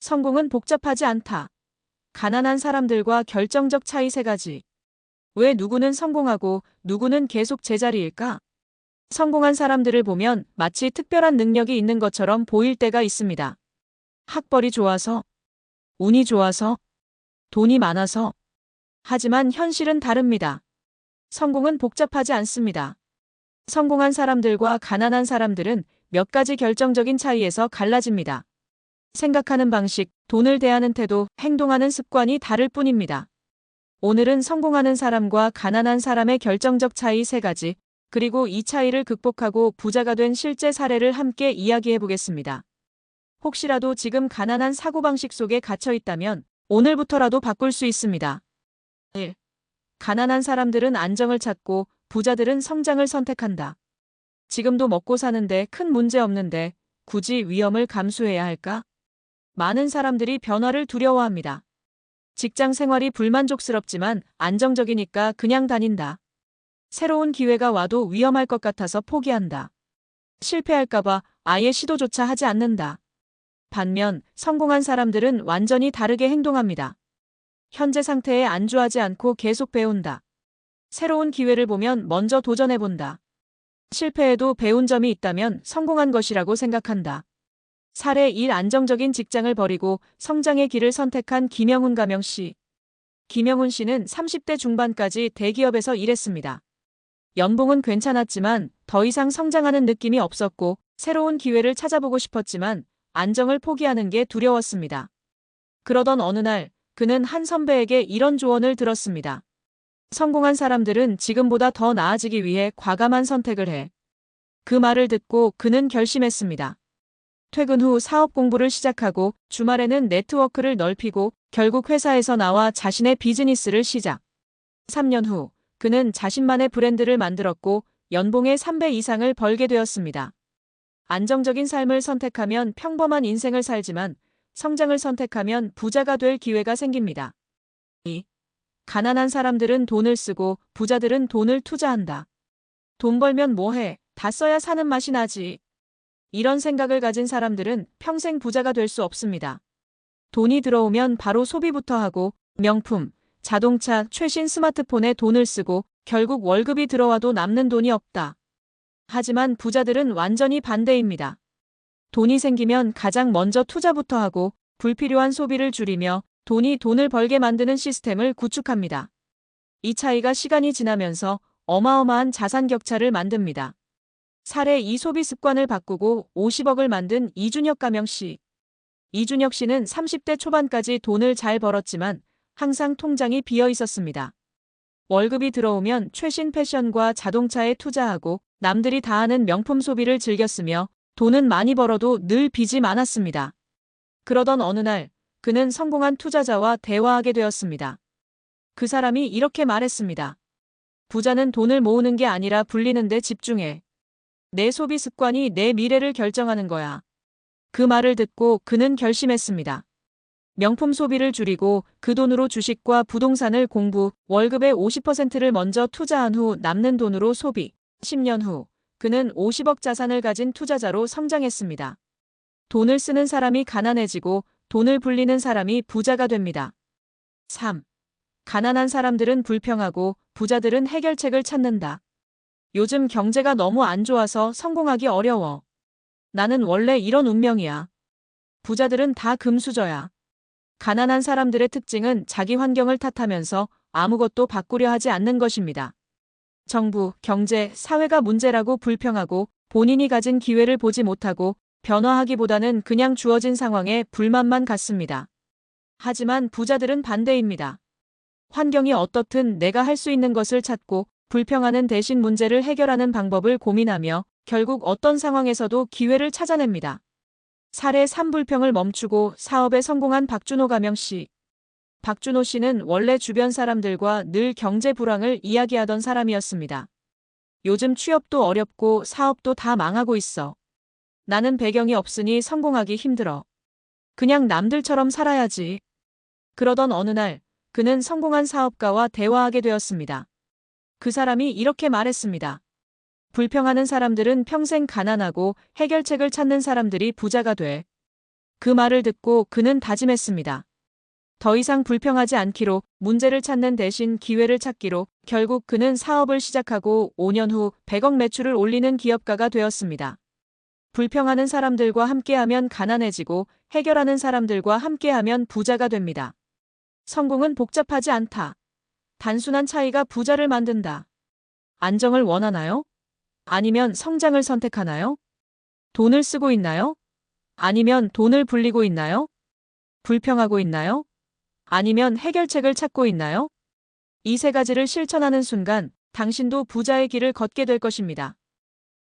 성공은 복잡하지 않다. 가난한 사람들과 결정적 차이 3가지. 왜 누구는 성공하고 누구는 계속 제자리일까? 성공한 사람들을 보면 마치 특별한 능력이 있는 것처럼 보일 때가 있습니다. 학벌이 좋아서, 운이 좋아서, 돈이 많아서. 하지만 현실은 다릅니다. 성공은 복잡하지 않습니다. 성공한 사람들과 가난한 사람들은 몇 가지 결정적인 차이에서 갈라집니다. 생각하는 방식, 돈을 대하는 태도, 행동하는 습관이 다를 뿐입니다. 오늘은 성공하는 사람과 가난한 사람의 결정적 차이 3가지, 그리고 이 차이를 극복하고 부자가 된 실제 사례를 함께 이야기해 보겠습니다. 혹시라도 지금 가난한 사고방식 속에 갇혀 있다면 오늘부터라도 바꿀 수 있습니다. 1. 가난한 사람들은 안정을 찾고 부자들은 성장을 선택한다. 지금도 먹고 사는데 큰 문제 없는데 굳이 위험을 감수해야 할까? 많은 사람들이 변화를 두려워합니다. 직장 생활이 불만족스럽지만 안정적이니까 그냥 다닌다. 새로운 기회가 와도 위험할 것 같아서 포기한다. 실패할까봐 아예 시도조차 하지 않는다. 반면 성공한 사람들은 완전히 다르게 행동합니다. 현재 상태에 안주하지 않고 계속 배운다. 새로운 기회를 보면 먼저 도전해본다. 실패해도 배운 점이 있다면 성공한 것이라고 생각한다. 사례 1. 안정적인 직장을 버리고 성장의 길을 선택한 김영훈 가명 씨. 김영훈 씨는 30대 중반까지 대기업에서 일했습니다. 연봉은 괜찮았지만 더 이상 성장하는 느낌이 없었고 새로운 기회를 찾아보고 싶었지만 안정을 포기하는 게 두려웠습니다. 그러던 어느 날 그는 한 선배에게 이런 조언을 들었습니다. 성공한 사람들은 지금보다 더 나아지기 위해 과감한 선택을 해. 그 말을 듣고 그는 결심했습니다. 퇴근 후 사업 공부를 시작하고 주말에는 네트워크를 넓히고 결국 회사에서 나와 자신의 비즈니스를 시작. 3년 후 그는 자신만의 브랜드를 만들었고 연봉의 3배 이상을 벌게 되었습니다. 안정적인 삶을 선택하면 평범한 인생을 살지만 성장을 선택하면 부자가 될 기회가 생깁니다. 2. 가난한 사람들은 돈을 쓰고 부자들은 돈을 투자한다. 돈 벌면 뭐해? 다 써야 사는 맛이 나지. 이런 생각을 가진 사람들은 평생 부자가 될 수 없습니다. 돈이 들어오면 바로 소비부터 하고 명품, 자동차, 최신 스마트폰에 돈을 쓰고 결국 월급이 들어와도 남는 돈이 없다. 하지만 부자들은 완전히 반대입니다. 돈이 생기면 가장 먼저 투자부터 하고 불필요한 소비를 줄이며 돈이 돈을 벌게 만드는 시스템을 구축합니다. 이 차이가 시간이 지나면서 어마어마한 자산 격차를 만듭니다. 사례 2. 소비 습관을 바꾸고 50억을 만든 이준혁 가명 씨. 이준혁 씨는 30대 초반까지 돈을 잘 벌었지만 항상 통장이 비어 있었습니다. 월급이 들어오면 최신 패션과 자동차에 투자하고 남들이 다 하는 명품 소비를 즐겼으며 돈은 많이 벌어도 늘 빚이 많았습니다. 그러던 어느 날 그는 성공한 투자자와 대화하게 되었습니다. 그 사람이 이렇게 말했습니다. 부자는 돈을 모으는 게 아니라 불리는 데 집중해. 내 소비 습관이 내 미래를 결정하는 거야. 그 말을 듣고 그는 결심했습니다. 명품 소비를 줄이고 그 돈으로 주식과 부동산을 공부, 월급의 50%를 먼저 투자한 후 남는 돈으로 소비. 10년 후 그는 50억 자산을 가진 투자자로 성장했습니다. 돈을 쓰는 사람이 가난해지고 돈을 불리는 사람이 부자가 됩니다. 3. 가난한 사람들은 불평하고 부자들은 해결책을 찾는다. 요즘 경제가 너무 안 좋아서 성공하기 어려워. 나는 원래 이런 운명이야. 부자들은 다 금수저야. 가난한 사람들의 특징은 자기 환경을 탓하면서 아무것도 바꾸려 하지 않는 것입니다. 정부, 경제, 사회가 문제라고 불평하고 본인이 가진 기회를 보지 못하고 변화하기보다는 그냥 주어진 상황에 불만만 갖습니다. 하지만 부자들은 반대입니다. 환경이 어떻든 내가 할 수 있는 것을 찾고 불평하는 대신 문제를 해결하는 방법을 고민하며 결국 어떤 상황에서도 기회를 찾아냅니다. 사례 3. 불평을 멈추고 사업에 성공한 박준호 가명 씨. 박준호 씨는 원래 주변 사람들과 늘 경제 불황을 이야기하던 사람이었습니다. 요즘 취업도 어렵고 사업도 다 망하고 있어. 나는 배경이 없으니 성공하기 힘들어. 그냥 남들처럼 살아야지. 그러던 어느 날 그는 성공한 사업가와 대화하게 되었습니다. 그 사람이 이렇게 말했습니다. 불평하는 사람들은 평생 가난하고 해결책을 찾는 사람들이 부자가 돼. 그 말을 듣고 그는 다짐했습니다. 더 이상 불평하지 않기로, 문제를 찾는 대신 기회를 찾기로. 결국 그는 사업을 시작하고 5년 후 100억 매출을 올리는 기업가가 되었습니다. 불평하는 사람들과 함께하면 가난해지고, 해결하는 사람들과 함께하면 부자가 됩니다. 성공은 복잡하지 않다. 단순한 차이가 부자를 만든다. 안정을 원하나요? 아니면 성장을 선택하나요? 돈을 쓰고 있나요? 아니면 돈을 불리고 있나요? 불평하고 있나요? 아니면 해결책을 찾고 있나요? 이 세 가지를 실천하는 순간 당신도 부자의 길을 걷게 될 것입니다.